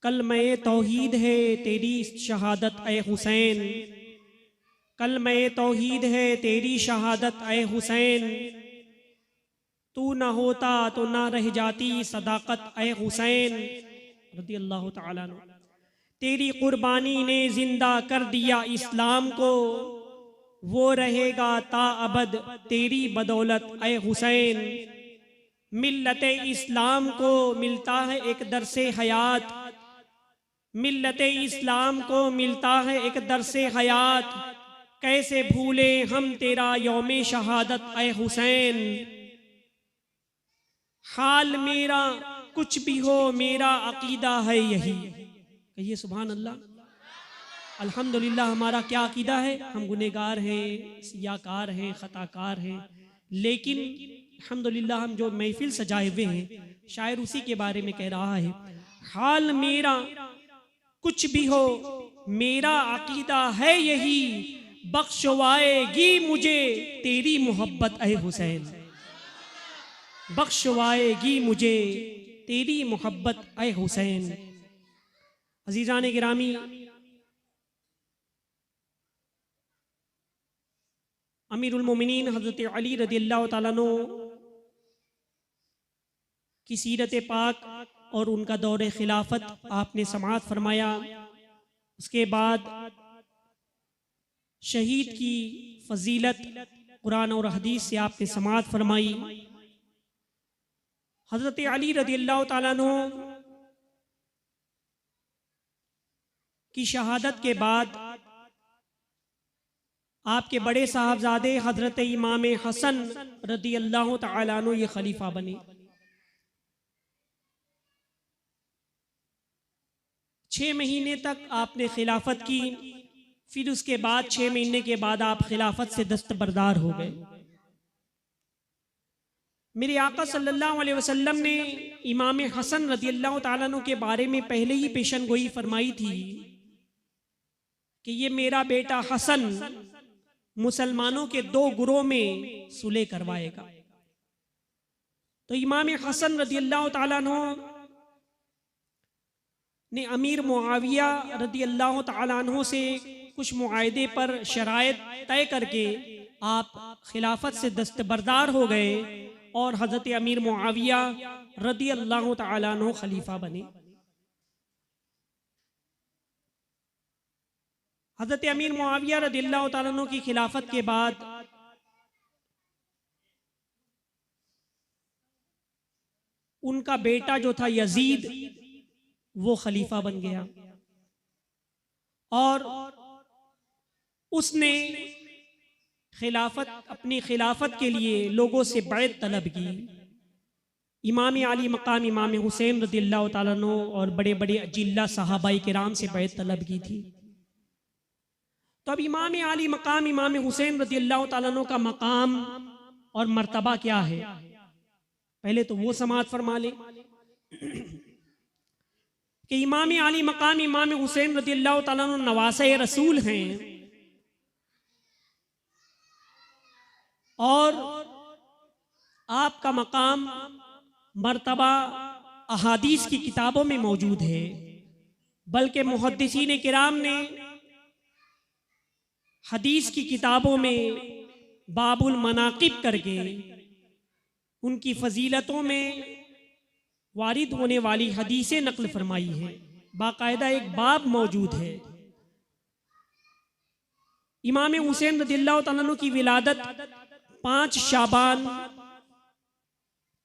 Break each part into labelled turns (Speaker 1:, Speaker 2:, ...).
Speaker 1: कलमे तौहीद है तेरी शहादत ए हुसैन, कलमे तौहीद है तेरी शहादत ए हुसैन। तू न होता तो ना रह जाती सदाकत ए हुसैन रदी अल्लाह ताला अन्हु। तेरी कुर्बानी ने जिंदा कर दिया इस्लाम को, वो रहेगा ता अबद तेरी बदौलत ए हुसैन। मिल्लत इस्लाम को मिलता है एक दरसे हयात, मिल्लत इस्लाम को मिलता है एक दरसे हयात। कैसे भूले हम तेरा यौमे शहादत ए हुसैन। हाल मेरा कुछ भी हो मेरा अकीदा है यही। कहिए सुभान अल्लाह। अल्हम्दुलिल्लाह। हमारा क्या अकीदा है? हम गुनहगार हैं, सियाकार हैं, खताकार हैं, लेकिन अल्हम्दुलिल्लाह हम जो महफिल सजाए हुए हैं, शायर उसी के बारे में कह रहा है। हाल मेरा कुछ भी हो मेरा अकीदा है यही, बख्शवाएगी मुझे तेरी मोहब्बत ए हुसैन, बख्शवाएगी मुझे तेरी मोहब्बत ए हुसैन। अजीजान गिरामी, अमीरुल मोमिनीन हज़रत अली रज़ियल्लाहु ताला अन्हु की सीरत पाक और उनका दौरे खिलाफत आपने समाअत फरमाया। उसके बाद शहीद की फजीलत कुरान और हदीस से आपने समाअत फरमाई। हज़रत अली रज़ियल्लाहु ताला अन्हु की शहादत के बाद आपके बड़े साहबजादे हजरत इमाम हसन रज़ियल्लाहु ताला अन्हु ये खलीफा बने। 6 महीने तक आपने खिलाफत की, फिर उसके बाद 6 महीने के बाद आप खिलाफत से दस्तबरदार हो गए। मेरे आका सल्लल्लाहु अलैहि वसल्लम ने इमाम हसन रज़ियल्लाहु ताला अन्हु के बारे में पहले ही पेशन गोई फरमाई थी कि ये मेरा बेटा हसन मुसलमानों के 2 गुरों में सुलह करवाएगा। तो इमाम हसन रज़ियल्लाहु ताला अन्हु ने अमीर मुआविया रज़ियल्लाहु ताला अन्हु से कुछ मुआहदे पर शराइत तय करके आप खिलाफत से दस्तबरदार हो गए और हजरत अमीर मुआविया रज़ियल्लाहु ताला अन्हु खलीफा बने। हजरत अमीर मुआविया रज़ियल्लाहु ताला अन्हु की खिलाफत के बाद उनका बेटा जो था यजीद वो खलीफा बन गया और उसने खिलाफत अपनी खिलाफत के लिए लोगों से बैत तलब की। इमाम आली मकाम इमाम हुसैन रज़ियल्लाहु ताला अन्हु और बड़े बड़े अजिल्ला सहाबाई किराम से बैत तलब की थी। तो अब इमाम आली मकाम इमाम हुसैन रज़ियल्लाहु ताला अन्हु का मकाम और मर्तबा क्या है, पहले तो वो समाअत फरमा ले कि इमाम आली मकाम इमाम हुसैन रज़ियल्लाहु ताला अन्हु नवासे रसूल हैं और आपका मकाम मर्तबा अहादीस की किताबों में मौजूद है। बल्कि मुहद्दिसीन किराम ने हदीस की किताबों में बाबुल मनाकिब करके उनकी फजीलतों में वारिद होने वाली हदीसें नकल फरमाई है। बाकायदा एक बाब मौजूद है। इमाम हुसैन रज़ियल्लाहु ताला अन्हु की विलादत 5 शाबान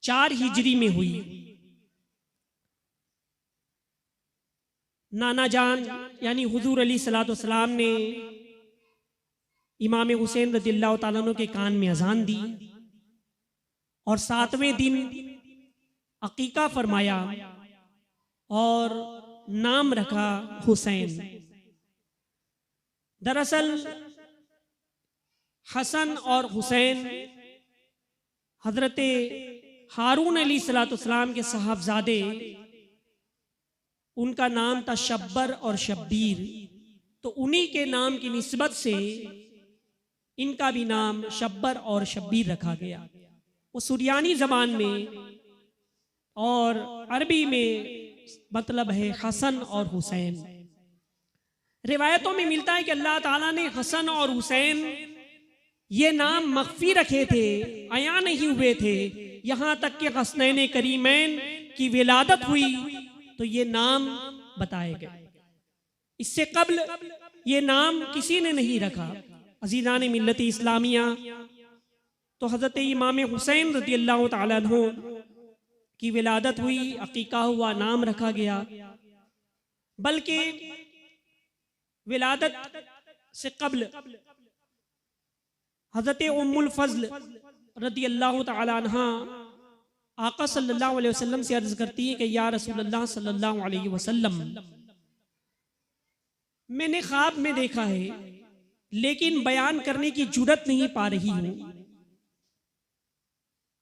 Speaker 1: 4 हिजरी में हुई। नाना जान यानी हुजूर अली सलातो सलाम ने इमाम हुसैन रज़ियल्लाहु ताला अन्हु के कान में अजान दी और 7वें दिन अकीका फरमाया और नाम रखा हुसैन। दरअसल हसन और हुसैन हजरत हारून अलैहिस्सलाम के साहबजादे, उनका नाम था शब्बर और शब्बीर। तो उन्हीं के नाम की निस्बत से इनका भी नाम शब्बर और शब्बीर रखा गया। वो सुरियानी जबान में और अरबी में मतलब है हसन और हुसैन। रिवायतों में मिलता है कि अल्लाह ताला ने हसन और हुसैन ये नाम मख्फी रखे थे, आया नहीं हुए थे। यहां तक कि हसनैन करीमैन की विलादत हुई तो ये नाम बताए गए। इससे कब्ल ये नाम किसी ने नहीं रखा। अजीज़ान मिल्लत इस्लामिया, तो हज़रत इमाम हुसैन रज़ी अल्लाह तआला अन्हु की विलादत हुई, अकीका हुआ, नाम रखा गया। बल्कि विलादत से कब्ल हज़रत उम्मुल फ़ज़्ल रज़ी अल्लाह तआला अन्हा आका सल्लल्लाहु अलैहि वसल्लम से अर्ज करती है कि या रसूलल्लाह सल्लल्लाहु अलैहि वसल्लम, मैंने ख्वाब में देखा है लेकिन बयान करने की जुर्रत नहीं पा रही हूं।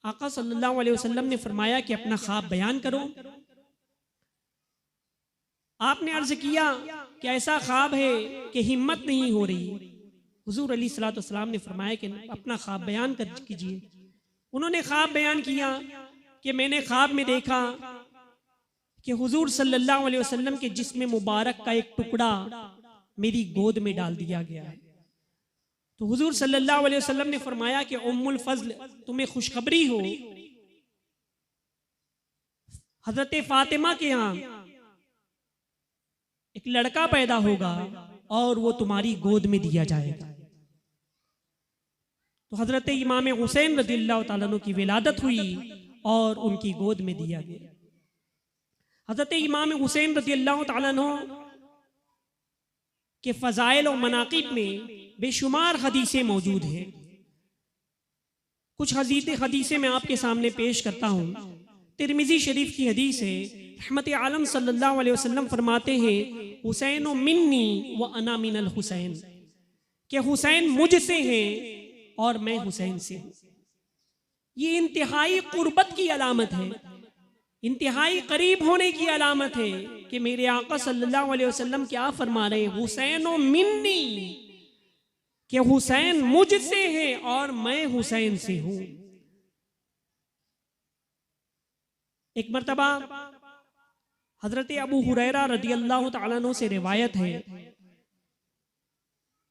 Speaker 1: आका सल्लल्लाहु अलैहि वसल्लम ने फरमाया कि अपना ख्वाब बयान करो। आपने अर्ज किया कि ऐसा ख्वाब है कि हिम्मत नहीं हो रही। हुजूर अलैहिस्सलातु वस्सलाम ने फरमाया कि अपना ख्वाब बयान कर कीजिए। उन्होंने ख्वाब बयान किया कि मैंने ख्वाब में देखा कि हुजूर सल्लल्लाहु अलैहि वसल्लम के जिस्म मुबारक का एक टुकड़ा मेरी गोद में डाल दिया गया है। तो हुजूर सल्लल्लाहु अलैहि वसल्लम ने फरमाया कि उम्मुल फज़्ल, तुम्हें खुशखबरी हो, हजरत फातिमा के यहाँ एक लड़का पैदा होगा और वो तुम्हारी गोद में दिया जाएगा। तो हजरत इमाम हुसैन रज़ियल्लाहु ताला अन्हु की विलादत हुई और उनकी गोद में दिया गया। हजरत इमाम हुसैन रज़ियल्लाहु ताला अन्हु के फ़ज़ाइल और मनाक़िब में बेशुमार हदीसें मौजूद हैं। कुछ हदीसें मैं आपके सामने पेश करता हूँ। तिरमिज़ी शरीफ की हदीस है, रहमत आलम सल्लल्लाहु अलैहि वसल्लम फरमाते हैं, हुसैन मिन्नी व अना मिनल हुसैन, कि हुसैन मुझसे हैं और मैं हुसैन से हूँ। ये इंतहाई कुर्बत की अलामत है, इंतहाई करीब होने की अलामत है कि मेरे आका सल्लल्लाहु अलैहि वसल्लम क्या फरमा रहे हैं, हुसैन मिन्नी, कि हुसैन मुझसे है और मैं हुसैन से हूं। एक मर्तबा हजरत अबू हुरैरा रदियल्लाहु ताला अन्हु से रिवायत है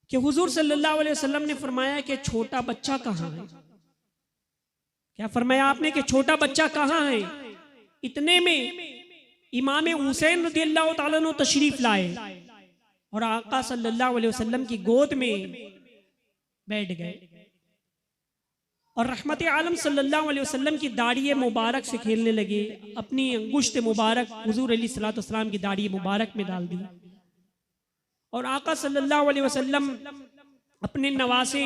Speaker 1: कि हुजूर सल्लल्लाहु अलैहि वसल्लम ने फरमाया कि छोटा बच्चा कहाँ है। क्या फरमाया आपने कि छोटा बच्चा कहाँ है? इतने में इमाम हुसैन रदियल्लाहु ताला अन्हु तशरीफ लाए और आका सल्लल्लाहु अलैहि वसल्लम की गोद में बैठ गए और रहमत आलम सल्लल्लाहु अलैहि वसल्लम की दाढ़ी मुबारक से खेलने लगे। अपनी अंगुश्त मुबारक हुजूर अलैहिस्सलातु वस्सलाम की दाढ़ी मुबारक में डाल दी और आका सल्लल्लाहु अलैहि वसल्लम अपने नवासे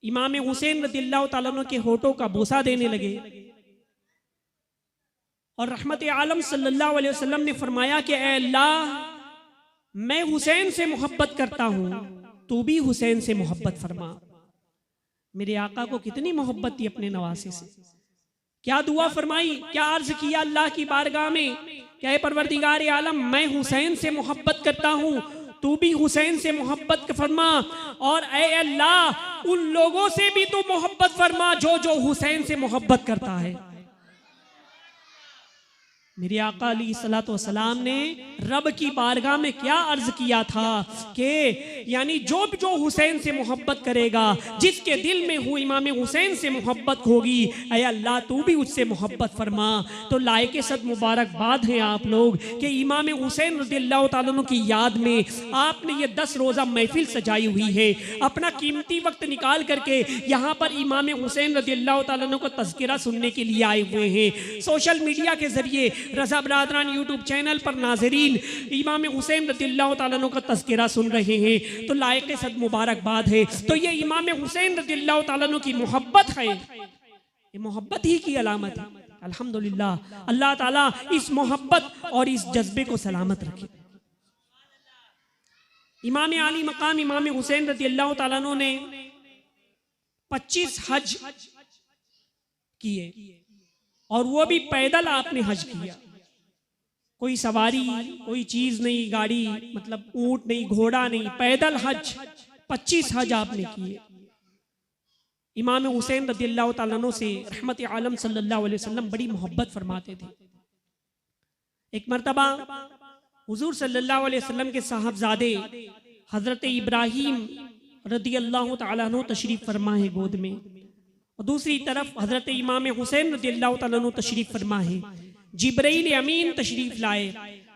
Speaker 1: इमाम हुसैन रज़ियल्लाहु ताला अन्हु के होठों का बोसा देने लगे और रहमत आलम सल्लल्लाहु अलैहि वसल्लम ने फरमाया कि ऐ अल्लाह, मैं हुसैन से मोहब्बत करता हूँ, तू भी हुसैन से मोहब्बत फरमा। मेरे आका को कितनी मोहब्बत थी अपने नवासे से। क्या दुआ फरमाई, क्या अर्ज किया अल्लाह की बारगाह में, क्या परवरदिगार आलम, मैं हुसैन से मोहब्बत करता हूँ, तू भी हुसैन से मोहब्बत फरमा और ऐ अल्लाह, उन लोगों से भी तू मोहब्बत फरमा जो जो हुसैन से मोहब्बत करता है। मेरे आका अलैहिस्सलातु वस्सलाम ने रब की बारगाह में क्या अर्ज किया था कि यानी जो हुसैन से मोहब्बत करेगा, जिसके दिल में हो इमाम हुसैन से मोहब्बत होगी, ऐ अल्लाह तू भी उससे मोहब्बत फरमा। तो लायके सद मुबारकबाद हैं आप लोग कि इमाम हुसैन रज़ियल्लाहु ताला अन्हु की याद में आपने ये 10 रोज़ा महफिल सजाई हुई है। अपना कीमती वक्त निकाल करके यहाँ पर इमाम हुसैन रज़ियल्लाहु ताला अन्हु का तज़किरा सुनने के लिए आए हुए हैं। सोशल मीडिया के जरिए रज़ा बरादरान यूट्यूब चैनल पर नाज़रीन इमाम हुसैन रज़ियल्लाहु ताला अन्हु का तज़किरा सुन रहे हैं, तो लायके सद मुबारकबाद है। तो ये इमाम हुसैन रज़ियल्लाहु ताला अन्हु की मोहब्बत है, ये मोहब्बत ही की अलामत है। अल्हम्दुलिल्लाह, अल्लाह ताला इस मोहब्बत और इस जज्बे को सलामत रखे। इमाम आली मकाम इमाम हुसैन रज़ियल्लाहु ताला अन्हु ने 25 हज किए और वो भी पैदल आपने हज किया। कोई सवारी, कोई चीज नहीं, गाड़ी मतलब ऊंट नहीं, घोड़ा नहीं, पैदल हज 25 हज आपने किए। इमाम हुसैन रज़ियल्लाहु ताला अन्हु से रहमत आलम सल्लल्लाहु अलैहि वसल्लम बड़ी मोहब्बत फरमाते थे। एक मर्तबा हुजूर सल्लल्लाहु अलैहि वसल्लम के साहबजादे हजरत इब्राहीम रदी अल्लाह तआला अन्हु तशरीफ फरमा है गोद में, और दूसरी तरफ हजरत इमाम हुसैन रदी अल्लाह तआला अन्हु तशरीफ फरमा है। जिब्राइल अमीन तशरीफ लाए,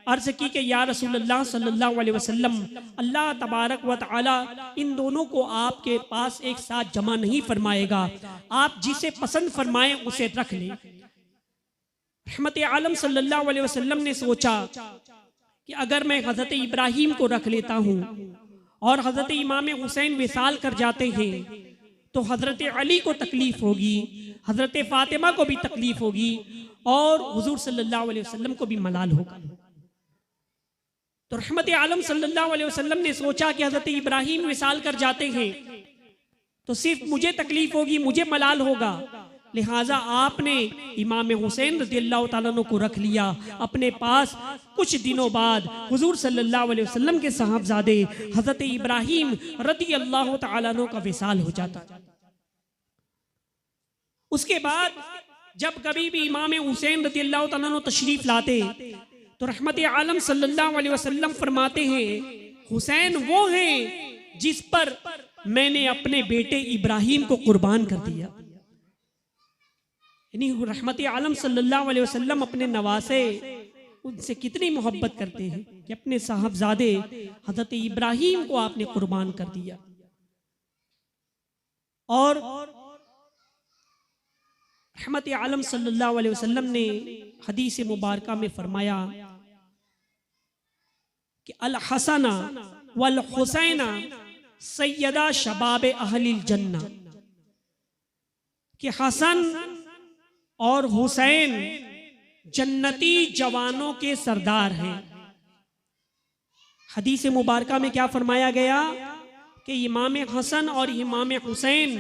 Speaker 1: अर्ज की कि या रसूलल्लाह सल्लल्लाहु अलैहि वसल्लम, अल्लाह तबारक व तआला इन दोनों को आपके पास एक साथ जमा नहीं फरमाएगा, आप जिसे पसंद फरमाएं उसे रख लें। रहमत आलम सल्लल्लाहु अलैहि वसल्लम ने सोचा कि अगर मैं हजरत इब्राहीम को रख लेता हूँ और हजरत इमाम हुसैन विसाल कर जाते हैं तो हजरत अली को तकलीफ होगी, हजरत फातिमा को भी तकलीफ होगी और हुजूर सल्लल्लाहु अलैहि वसल्लम को भी मलाल होगा। तो रहमत आलम सल्लल्लाहु अलैहि वसल्लम ने सोचा कि हजरत इब्राहीम विसाल कर जाते हैं तो सिर्फ मुझे तकलीफ होगी, मुझे मलाल होगा, लिहाजा आपने इमाम हुसैन रज़ियल्लाहु ताला अन्हु को रख लिया अपने पास। कुछ दिनों बाद हुजूर सल्लल्लाहु अलैहि वसल्लम के साहबजादे हजरत इब्राहीम रज़ियल्लाहु ताला अन्हु का विसाल हो जाता। उसके बाद जब कभी भी इमाम हुसैन रज़ियल्लाहु ताला अन्हु तशरीफ लाते तो रहमत आलम सल्लल्लाहु अलैहि वसल्लम फरमाते हैं, हुसैन वो हैं जिस पर मैंने अपने बेटे इब्राहीम को कुर्बान कर दिया। यानी रहमत आलम सल्लल्लाहु अलैहि वसल्लम अपने नवासे उनसे कितनी मोहब्बत करते हैं कि अपने साहबजादे हजरत इब्राहीम को आपने कुर्बान कर दिया। और रहमत आलम सल्लल्लाहु अलैहि वसल्लम ने हदीस मुबारका में फरमाया कि अल हसना वल हुसैना सैयदा शबाब अहलिल जन्ना, कि हसन और हुसैन जन्नती जवानों के सरदार हैं। हदीस मुबारका में क्या फरमाया गया कि इमाम हसन और इमाम हुसैन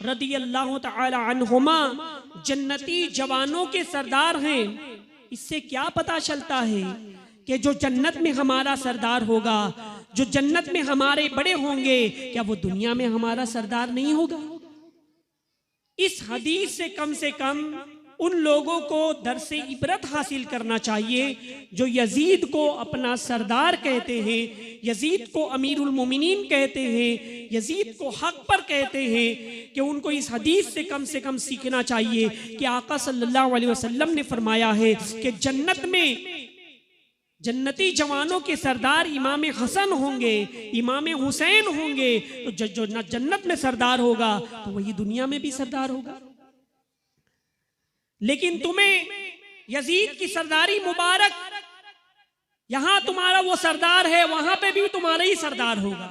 Speaker 1: रज़ियल्लाहु तआला अन्हुमा जन्नती जवानों के सरदार हैं। इससे क्या पता चलता है कि जो जन्नत में हमारा सरदार होगा, जो जन्नत में हमारे बड़े होंगे, क्या वो दुनिया में हमारा सरदार नहीं होगा? इस हदीस से कम उन लोगों को दरसे इबरत हासिल करना चाहिए जो यजीद को अपना सरदार कहते हैं, यजीद को अमीरुल मोमिनीन कहते हैं, यजीद को हक पर कहते हैं, कि उनको इस हदीस से कम सीखना चाहिए कि आका सल्लल्लाहु अलैहि वसल्लम ने फरमाया है कि जन्नत में जन्नती जवानों के सरदार इमाम हसन होंगे, इमाम हुसैन होंगे, तो जो जन्नत में सरदार होगा तो वही दुनिया में भी सरदार होगा। लेकिन तुम्हें यजीद की सरदारी मुबारक, यहां तुम्हारा वो सरदार है, वहां पे भी तुम्हारा ही सरदार होगा।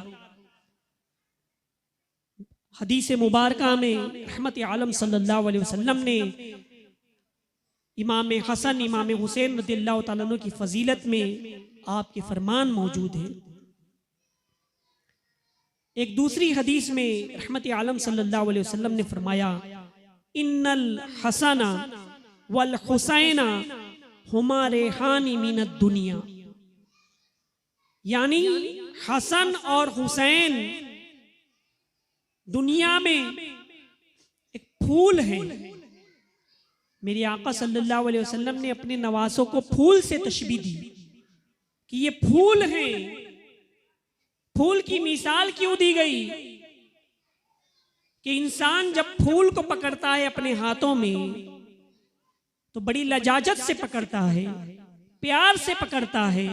Speaker 1: हदीस मुबारका में रहमत आलम सल्लल्लाहु अलैहि वसल्लम ने इमाम हसन इमाम हुसैन रज़ियल्लाहु ताला अन्हु की फजीलत में आपके फरमान मौजूद है। एक दूसरी हदीस में रहमत आलम सल्लल्लाहु अलैहि वसल्लम ने फरमाया, इन्नल हसना वल हुसैना हुमा रेहानी मिनद दुनिया, यानी हसन और हुसैन दुनिया में एक फूल है। मेरे आका सल्लल्लाहु अलैहि वसल्लम ने अपने नवासों को फूल से तशबीह दी कि ये फूल हैं। फूल की मिसाल क्यों दी गई कि इंसान जब फूल को पकड़ता है अपने हाथों में तो बड़ी लजाजत से पकड़ता है, प्यार से पकड़ता है।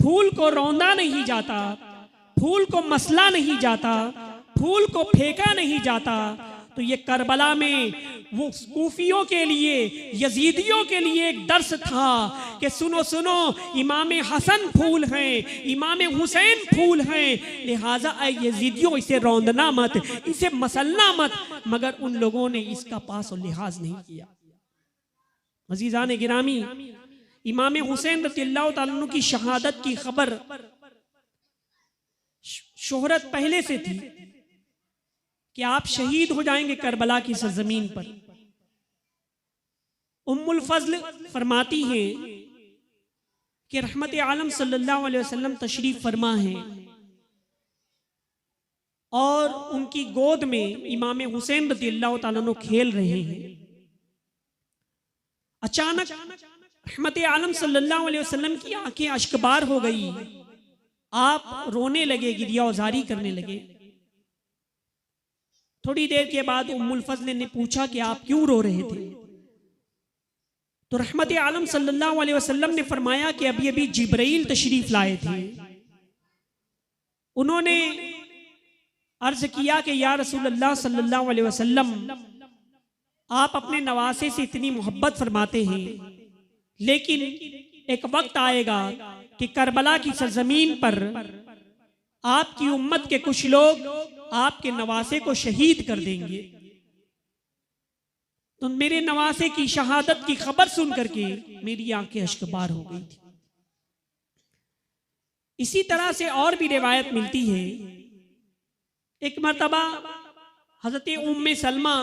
Speaker 1: फूल को रौंदा नहीं जाता, फूल को मसला नहीं जाता, फूल को फेंका नहीं जाता। तो ये करबला में वो कूफियों के लिए, यजीदियों के लिए एक दर्स था कि सुनो सुनो, इमाम हसन फूल हैं, इमाम हुसैन फूल हैं, लिहाजा यजीदियों इसे रौंदना मत, इसे मसलना मत। मगर उन लोगों ने इसका पास और लिहाज नहीं किया। अजीजान गिरामी, इमाम हुसैन रज़ियल्लाहु ताला अन्हु की शहादत की खबर शोहरत पहले से थी कि आप शहीद हो जाएंगे करबला की सरजमीन पर। उम्मुल फज़ल फरमाती हैं कि रहमत आलम सल्लल्लाहु अलैहि वसल्लम तशरीफ फरमा है और उनकी गोद में इमाम हुसैन रज़ियल्लाहु ताला अन्हु खेल रहे हैं। अचानक रहमत आलम सल्लल्लाहु अलैहि वसल्लम की आंखें अश्कबार हो गई, आप रोने लगे, गिरियावजारी करने लगे। थोड़ी देर के बाद उम्मुल फज़ल ने पूछा कि आप क्यों रो रहे थे? तो रहमत आलम सल्लल्लाहु अलैहि वसल्लम ने फरमाया कि अभी अभी जिब्राइल तशरीफ लाए थे। उन्होंने अर्ज किया कि या रसूलल्लाह सल्लल्लाहु अलैहि वसल्लम, आप अपने नवासे से इतनी मोहब्बत फरमाते हैं, लेकिन एक वक्त आएगा कि करबला की सरजमीन पर आपकी उम्मत के कुछ लोग आपके नवासे को शहीद कर देंगे। तो मेरे नवासे की शहादत की खबर सुन करके मेरी आंखें अश्कबार हो गई थी। इसी तरह से और भी रिवायत मिलती है। एक मर्तबा हजरत उम्मे सलमा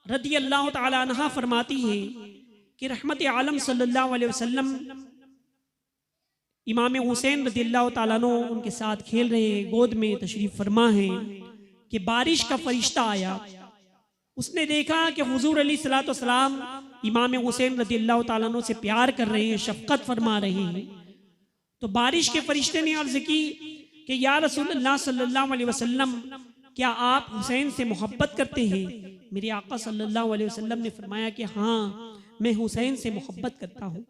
Speaker 1: रदी अल्लाह तआला अन्हा फरमाती है कि रहमत आलम सल्लल्लाहु अलैहि वसल्लम इमाम हुसैन रदियल्लाहु तआला अन्हु उनके साथ खेल रहे हैं, गोद में तशरीफ फरमा है कि बारिश का फरिश्ता आया। उसने देखा कि हुजूर अलैहिस्सलातु वस्सलाम इमाम हुसैन रदियल्लाहु तआला अन्हु से प्यार कर रहे हैं, शफकत फरमा रहे हैं। तो बारिश के फरिश्ते ने अर्ज की कि या रसूलल्लाह सल्लल्लाहु अलैहि वसल्लम, क्या आप हुसैन से मोहब्बत करते हैं? मेरे आका सल्लल्लाहु अलैहि वसल्लम ने फरमाया कि हाँ, मैं हुसैन से मोहब्बत करता हूँ।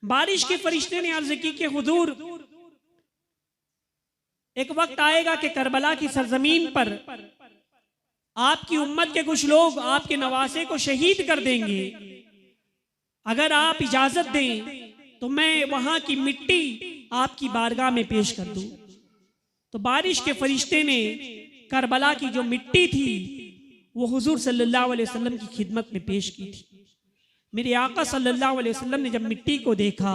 Speaker 1: बारिश के फरिश्ते ने अर्ज की कि हुजूर, एक वक्त आएगा कि करबला की सरजमीन पर आपकी उम्मत के कुछ लोग आपके नवासे को शहीद कर देंगे। अगर आप इजाजत दें तो मैं वहां की मिट्टी आपकी बारगाह में पेश कर दूं। तो बारिश के फरिश्ते ने करबला की जो मिट्टी थी वो हुजूर सल्लल्लाहु अलैहि वसल्लम की खिदमत में पेश की थी। मेरे आका सल्लल्लाहु अलैहि वसल्लम ने जब मिट्टी को देखा,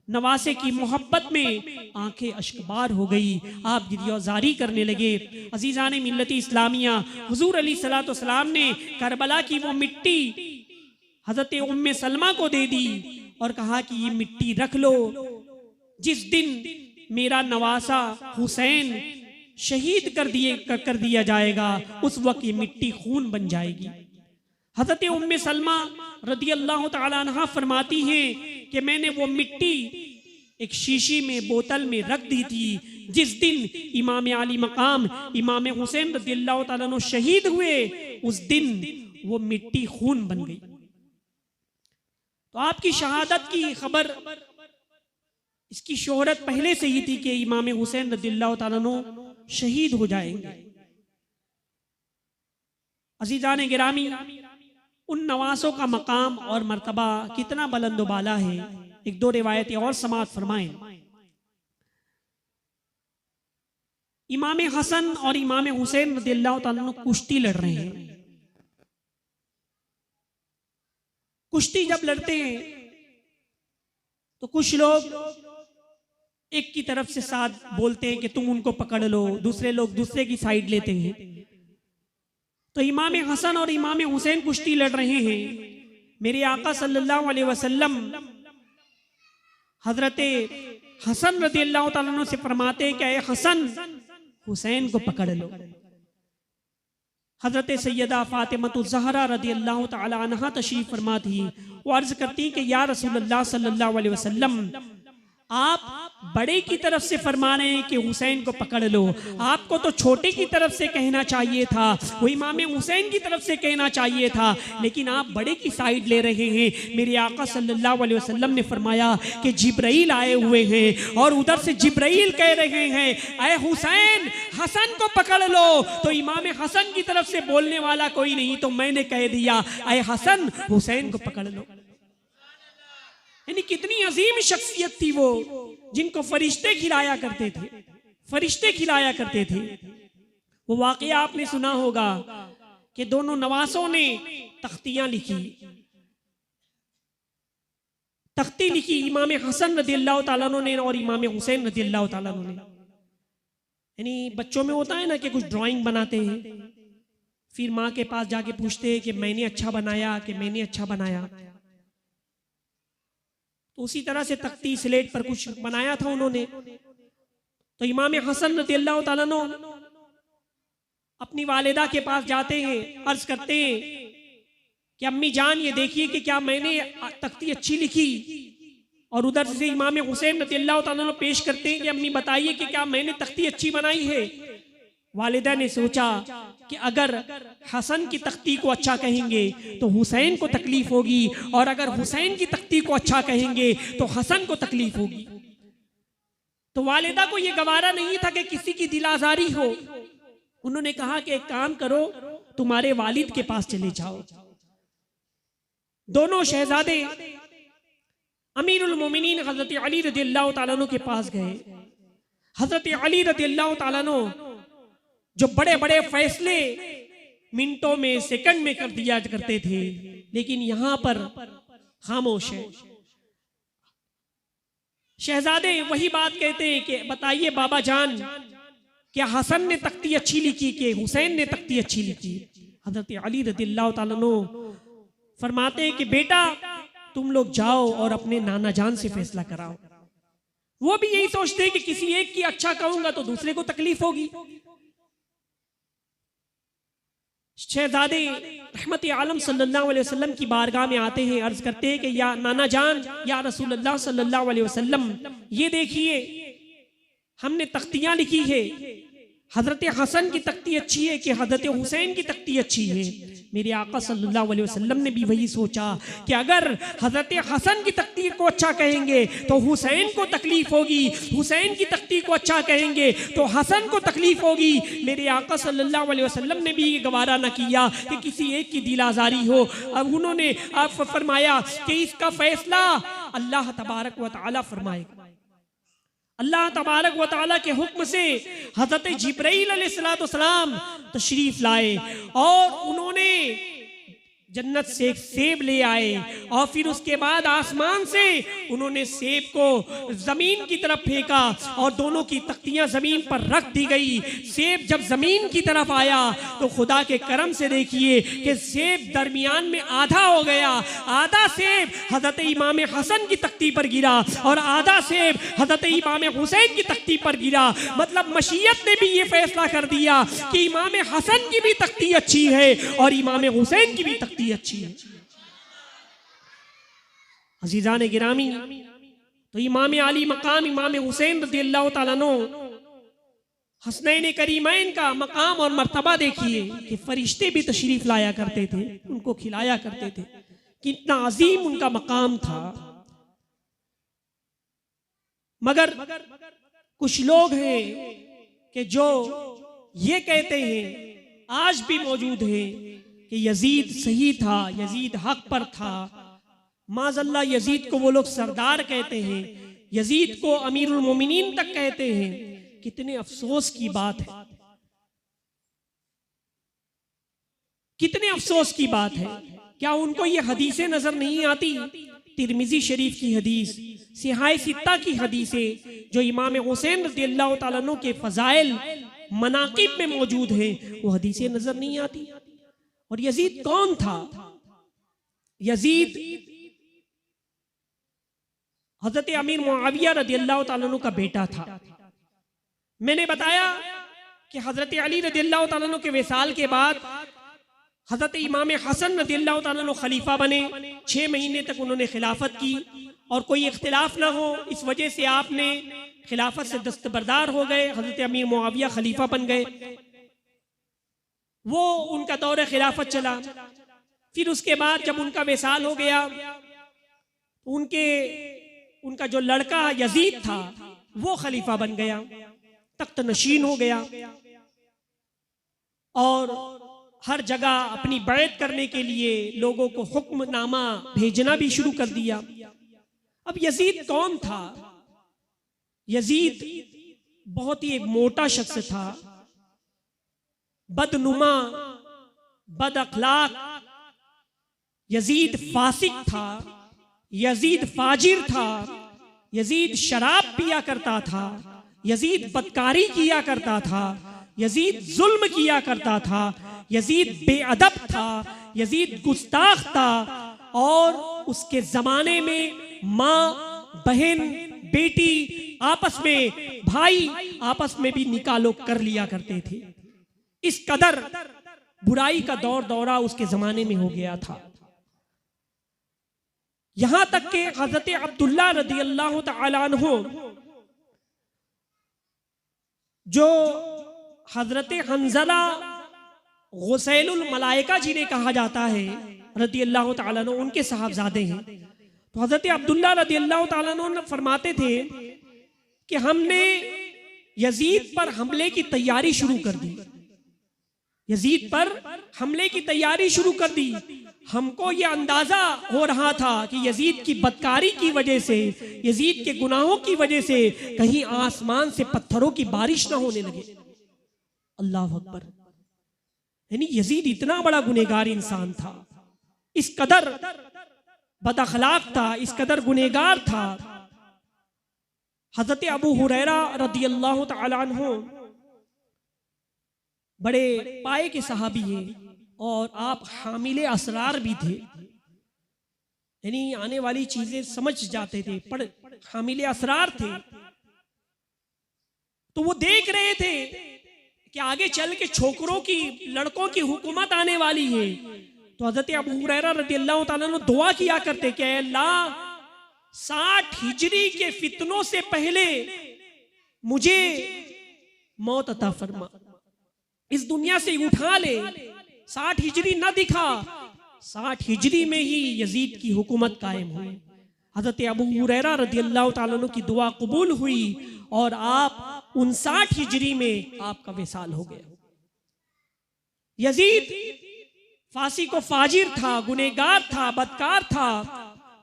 Speaker 1: नवासे की मोहब्बत में आंखें अश्कबार हो गई, आप गिरियावजारी करने लगे। अजीजाने मिल्लत इस्लामिया, हुजूर अलैहिस्सलातु वस्सलाम ने करबला की वो मिट्टी हजरत उम्मे सलमा को दे दी और कहा कि ये मिट्टी रख लो, जिस दिन मेरा नवासा हुसैन शहीद कर दिया जाएगा उस वक्त ये मिट्टी खून बन जाएगी। हजरत उम्मे सलमा रदियल्लाहु तआला अन्हा फरमाती हैं कि मैंने वो मिट्टी एक शीशी में, बोतल में रख दी थी। जिस दिन इमाम आली मकाम इमाम हुसैन रदियल्लाहु तआला अन्हु शहीद हुए, उस दिन वो मिट्टी खून बन गई। तो आपकी शहादत की खबर, इसकी शोहरत पहले से ही थी कि इमाम हुसैन रदियल्लाहु तआला अन्हु शहीद हो जाएंगे। अजीजाने गिरामी, उन नवासों का मकाम और मर्तबा कितना बुलंदबाला है। एक दो रिवायतें और समाअत फरमाएं। इमाम हसन और इमाम हुसैन रदियल्लाहु तआला अन्हु कुश्ती लड़ रहे हैं। कुश्ती जब लड़ते हैं तो कुछ लोग एक की तरफ से साथ बोलते हैं कि तुम उनको पकड़ लो, दूसरे लोग दूसरे की साइड लेते हैं। तो इमाम हसन और इमाम हुसैन कुश्ती लड़ रहे हैं। मेरे आका सल्लल्लाहु अलैहि वसल्लम हजरत हसन रदियल्लाहु तआला अन्हु से फरमाते हैं कि ऐ हसन, हुसैन को पकड़ लो। हजरत सैयदा फातिमतुज़ ज़हरा रदियल्लाहु तआला अन्हा तशरीफ फरमा थी। वो अर्ज करती कि या रसूलल्लाह सल्लल्लाहु अलैहि वसल्लम, आप बड़े की तरफ से फरमा रहे हैं कि हुसैन को पकड़ लो, आपको तो छोटे की तरफ से कहना चाहिए था, वो इमाम हुसैन की तरफ से कहना चाहिए था, लेकिन आप बड़े की साइड ले रहे हैं। मेरे आका सल्लल्लाहु अलैहि वसल्लम ने फरमाया कि जिब्राइल आए हुए हैं और उधर से जिब्राइल कह रहे हैं ऐ हुसैन, हसन को पकड़ लो। तो इमाम हसन की तरफ से बोलने वाला कोई नहीं, तो मैंने कह दिया ऐ हसन, हुसैन को पकड़ लो। यानी कितनी अजीम शख्सियत थी वो, जिनको फरिश्ते खिलाया करते थे, फरिश्ते खिलाया करते थे। वो वाकया आपने सुना होगा कि दोनों नवासों ने तख्तियां लिखी, तख्ती लिखी इमाम हसन रदियल्लाहु तआला अन्हु ने और इमाम हुसैन रदियल्लाहु तआला अन्हु ने। यानी बच्चों में होता है ना कि कुछ ड्राइंग बनाते हैं, फिर माँ के पास जाके पूछते हैं कि मैंने अच्छा बनाया कि मैंने अच्छा बनाया। तो उसी तरह से तख्ती स्लेट पर कुछ बनाया था उन्होंने। तो इमाम हसन रदियल्लाहु तआला अन्हु अपनी वालिदा के पास जाते हैं, अर्ज करते हैं कि अम्मी जान ये देखिए कि क्या मैंने तख्ती अच्छी लिखी। और उधर से इमाम हुसैन रज़ियल्लाहु ताला अन्हु पेश करते हैं कि अम्मी बताइए कि क्या मैंने तख्ती अच्छी बनाई है। वालिदा ने सोचा कि अगर हसन की तख्ती को अच्छा कहेंगे तो हुसैन को तकलीफ होगी, और अगर हुसैन की तख्ती को अच्छा कहेंगे तो हसन को तकलीफ होगी। तो वालिदा को यह गवारा नहीं था कि किसी की दिल आजारी हो। उन्होंने कहा कि एक काम करो, तुम्हारे वालिद के पास चले जाओ। दोनों शहजादे अमीरुल मोमिनीन हजरत अली रज़ियल्लाहु ताला अन्हु के पास गए। हजरत अली रज़ियल्लाहु ताला अन्हु जो बड़े बड़े फैसले मिनटों में सेकंड में कर दिया करते थे, लेकिन यहां पर खामोश है। शहजादे वही बात कहते हैं कि बताइए बाबा जान, क्या हसन ने तख्ती अच्छी लिखी कि हुसैन ने तख्ती अच्छी लिखी। हजरत अली रज़ियल्लाहु ताला अन्हु फरमाते हैं कि बेटा तुम लोग जाओ और अपने नाना जान से फैसला कराओ। वो भी यही सोचते हैं कि किसी एक की अच्छा कहूंगा तो दूसरे को तकलीफ होगी। शहजादे रहमत आलम सल्लल्लाहु अलैहि वसल्लम की बारगाह में आते हैं, अर्ज करते हैं कि या नाना जान, या रसूलुल्लाह सल्लल्लाहु अलैहि वसल्लम, ये देखिए हमने तख्तियां लिखी है, हजरत हसन की तख्ती अच्छी है कि हजरत हुसैन की तख्ती अच्छी है। मेरे आका सल्लल्लाहु अलैहि वसल्लम ने भी वही सोचा कि अगर हजरत हसन की तख्ती को अच्छा कहेंगे तो हुसैन को तकलीफ होगी, हुसैन की तख्ती को अच्छा कहेंगे तो हसन को तकलीफ होगी। मेरे आका सल्लल्लाहु अलैहि वसल्लम ने भी ये गवारा न किया कि किसी एक की दिल आजारी हो। अब उन्होंने फरमाया कि इसका फैसला अल्लाह तबारक व तआला फरमाएगा। अल्लाह तबारक व तआला के हुक्म से हजरत जिब्राइल अलैहिस्सलाम तशरीफ लाए और उन्होंने जन्नत से एक सेब ले आए, और फिर उसके बाद आसमान से उन्होंने सेब को जमीन की तरफ फेंका और दोनों की तख्तियां जमीन पर रख दी गई। सेब जब जमीन की तरफ आया तो खुदा के करम से देखिए कि सेब दरमियान में आधा हो गया। आधा सेब हजरत इमाम हसन की तख्ती पर गिरा और आधा सेब हजरत इमाम हुसैन की तख्ती पर गिरा। मतलब मशीयत ने भी ये फैसला कर दिया कि इमाम हसन की भी तख्ती अच्छी है और इमाम हुसैन की भी तख्ती अच्छी है। अजीजान गिरामी, तो इमाम आली मकाम इमाम हुसैन रज़ियल्लाहु ताला अन्हु हसनैन करीमैन का मकाम और मर्तबा देखिए कि फरिश्ते भी तशरीफ लाया करते थे, उनको खिलाया करते थे। कितना अजीम उनका मकाम था। मगर कुछ लोग हैं कि जो ये कहते हैं, आज भी मौजूद है, कि यजीद सही था, यजीद हक पर था। माज़अल्लाह यजीद को वो लोग सरदार कहते हैं, यजीद को अमीरुल मोमिनीन तक कहते हैं। कितने अफसोस की बात है, कितने अफसोस की बात है। क्या उनको ये हदीसें नजर नहीं आती? तिरमिजी शरीफ की हदीस, सिहाए सित्ता की हदीसें जो इमाम हुसैन रज़ियल्लाहु ताला अन्हु के फजाइल मनाकिब में मौजूद है, वो हदीसें नजर नहीं आती। और यजीद कौन था? यजीद हजरत अमीर मुआविया रज़ियल्लाहु ताला अन्हु का बेटा था। मैंने बताया कि हजरत अली रज़ियल्लाहु ताला अन्हु के विसाल के बाद हजरत इमाम हसन रज़ियल्लाहु ताला अन्हु खलीफा बने। 6 महीने तक उन्होंने खिलाफत की और कोई इख्तिलाफ ना हो इस वजह से आपने खिलाफत से दस्तबरदार हो गए। हजरत अमीर मुआविया खलीफा बन गए, वो उनका दौर खिलाफत चला। फिर उसके बाद जब उनका विसाल हो गया, उनका जो लड़का यजीद था वो खलीफा बन गया, तख्त नशीन हो गया और हर जगह अपनी बैत करने के लिए लोगों को हुक्मनामा भेजना भी शुरू कर दिया। अब यजीद कौन था? यजीद बहुत ही एक मोटा शख्स था, बदनुमा, बद अखलाक। यजीद फासिक था, यजीद फाजिर था, यजीद शराब पिया करता था, यजीद बदकारी किया करता था, यजीद जुल्म किया करता था, यजीद बेअदब था, यजीद गुस्ताख था। और उसके जमाने में माँ बहन बेटी आपस में, भाई आपस में भी निकाह लोग कर लिया करते थे। इस कदर बुराई का दौर दौरा उसके जमाने में हो गया था। यहां तक कि हजरत अब्दुल्ला रदी अल्लाह तआला अन्हु, जो हजरत हंजला गुसैलुल मलाइका जिन्हें कहा जाता है रदी अल्लाह तआला अन्हु, उनके साहबजादे हैं। तो हजरत अब्दुल्ला रदी अल्लाह तआला अन्हु फरमाते थे कि हमने यजीद पर हमले की तैयारी शुरू कर दी, यजीद पर हमले की तैयारी शुरू कर दी। हमको यह अंदाजा हो रहा था कि यजीद की बदकारी की वजह से, यजीद के गुनाहों की वजह से कहीं आसमान से पत्थरों की बारिश ना होने लगे। अल्लाह अकबर। यानी यजीद इतना बड़ा गुनहगार इंसान था, इस कदर बदअखलाक था, इस कदर गुनहगार था। हजरत अबू हुरैरा रदी अल्लाह तआला अन्हु बड़े पाए के सहाबी हैं और आप हामिले असरार भी थे, यानी आने वाली चीजें समझ जाते थे, पर हामिले असरार थे। तो वो देख रहे थे कि आगे चल के छोकरों की, लड़कों की हुकूमत आने वाली है। तो हजरत अबू हुरैरा रदी अल्लाह तआला अन्हु दुआ किया करते कि अल्लाह 60 हिजरी के फितनों से पहले मुझे मौत अता फरमा, इस दुनिया से उठा ले। 60 हिजरी ना दिखा, 60 हिजरी में ही यजीद की हुकूमत कायम हुई। हजरत अबू हुरैरा रदी अल्लाह तआला अन्हु की दुआ कबूल हुई और आप 59 हिजरी में आपका विसाल हो गया। यजीद फांसी को फाजिर था, गुनहगार था, बदकार था।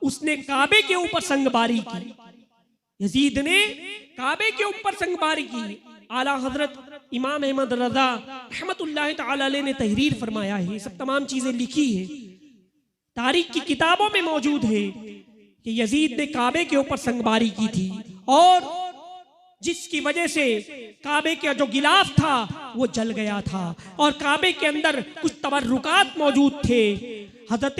Speaker 1: उसने काबे के ऊपर संगबारी की, यजीद ने काबे के ऊपर संगबारी की। आला हजरत इमाम अहमद रजा रहमतुल्लाह तआला अलैह ने तहरीर फरमाया है, सब तमाम चीजें लिखी है, तारीख की किताबों में मौजूद है कि यजीद ने काबे के ऊपर संगबारी की थी और जिसकी वजह से काबे का जो गिलाफ था वो जल गया था और काबे के अंदर कुछ तबर्रुकात मौजूद थे। हजरत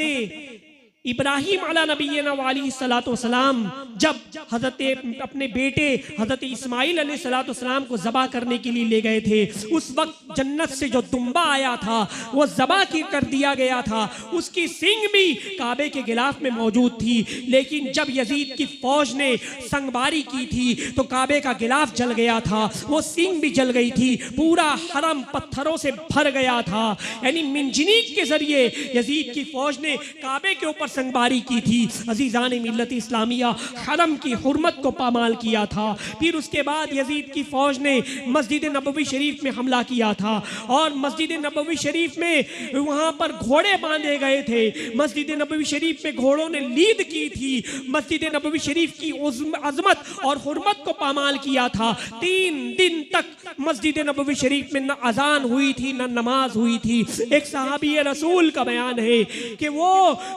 Speaker 1: इब्राहिम अला नबीना वाली सलातो सलाम जब हजरत अपने बेटे हजरत इस्माइल अलैहिस्सलातु वस्सलाम को ज़बा करने के लिए ले गए थे, उस वक्त जन्नत से जो दुम्बा आया था वो ज़बा कर दिया गया था, उसकी सींग भी काबे के गिलाफ में मौजूद थी। लेकिन जब यजीद की फौज ने संगबारी की थी तो काबे का गिलाफ जल गया था, वो सींग भी जल गई थी, पूरा हरम पत्थरों से भर गया था। यानी मिंजनीक के जरिए यजीद की फौज ने काबे के ऊपर संगबारी की थी। अजीजान मिल्लत इस्लामिया हरम की हुर्मत को पामाल किया था। फिर उसके बाद यजीद की फौज ने मस्जिद नबवी शरीफ में हमला किया था और मस्जिद नबवी शरीफ में वहां पर घोड़े बांधे गए थे। मस्जिद नबवी शरीफ में घोड़ों ने लीद की थी, मस्जिद नबवी शरीफ की अजमत और हुर्मत को पामाल किया था। 3 दिन तक मस्जिद नबवी शरीफ में न अजान हुई थी न नमाज हुई थी। एक सहाबी रसूल का बयान है कि वो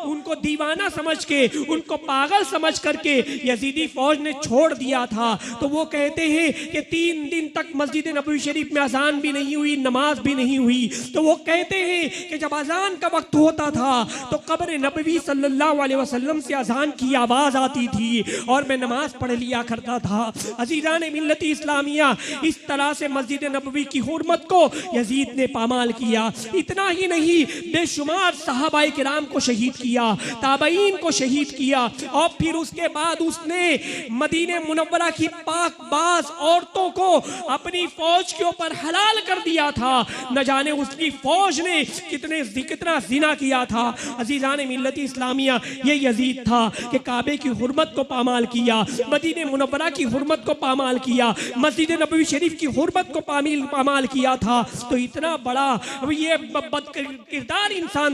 Speaker 1: उनको दीवाना समझ के, उनको पागल समझ करके यजीदी फौज ने छोड़ दिया था। तो वो कहते हैं कि 3 दिन तक मस्जिद नबवी शरीफ में अजान भी नहीं हुई, नमाज भी नहीं हुई। तो वो कहते हैं कि जब अजान का वक्त होता था तो कब्र नबवी सल्लल्लाहु अलैहि वसल्लम से अजान की आवाज आती थी और मैं नमाज पढ़ लिया करता था। अजीजान मिल्लत इस्लामिया, इस तरह से मस्जिद नबवी की हुर्मत को यजीद ने पामाल किया। इतना ही नहीं, बेशुमार सहाबाए किराम को शहीद किया, ताबईन को शहीद किया और फिर उसके बाद उसने मदीने मुनव्वरा की पाकबाज औरतों को अपनी फौज के ऊपर हलाल कर दिया था। न जाने उसकी फौज ने कितना जिना किया था। अजीजान मिल्लत इस्लामिया, ये यजीद था कि काबे की हुर्मत को पामाल किया, मदीने मुनव्वरा की हुर्मत को पामाल किया, मस्जिद नबवी शरीफ की हुर्मत को पामाल किया था। तो इतना बड़ा ये बद किरदार इंसान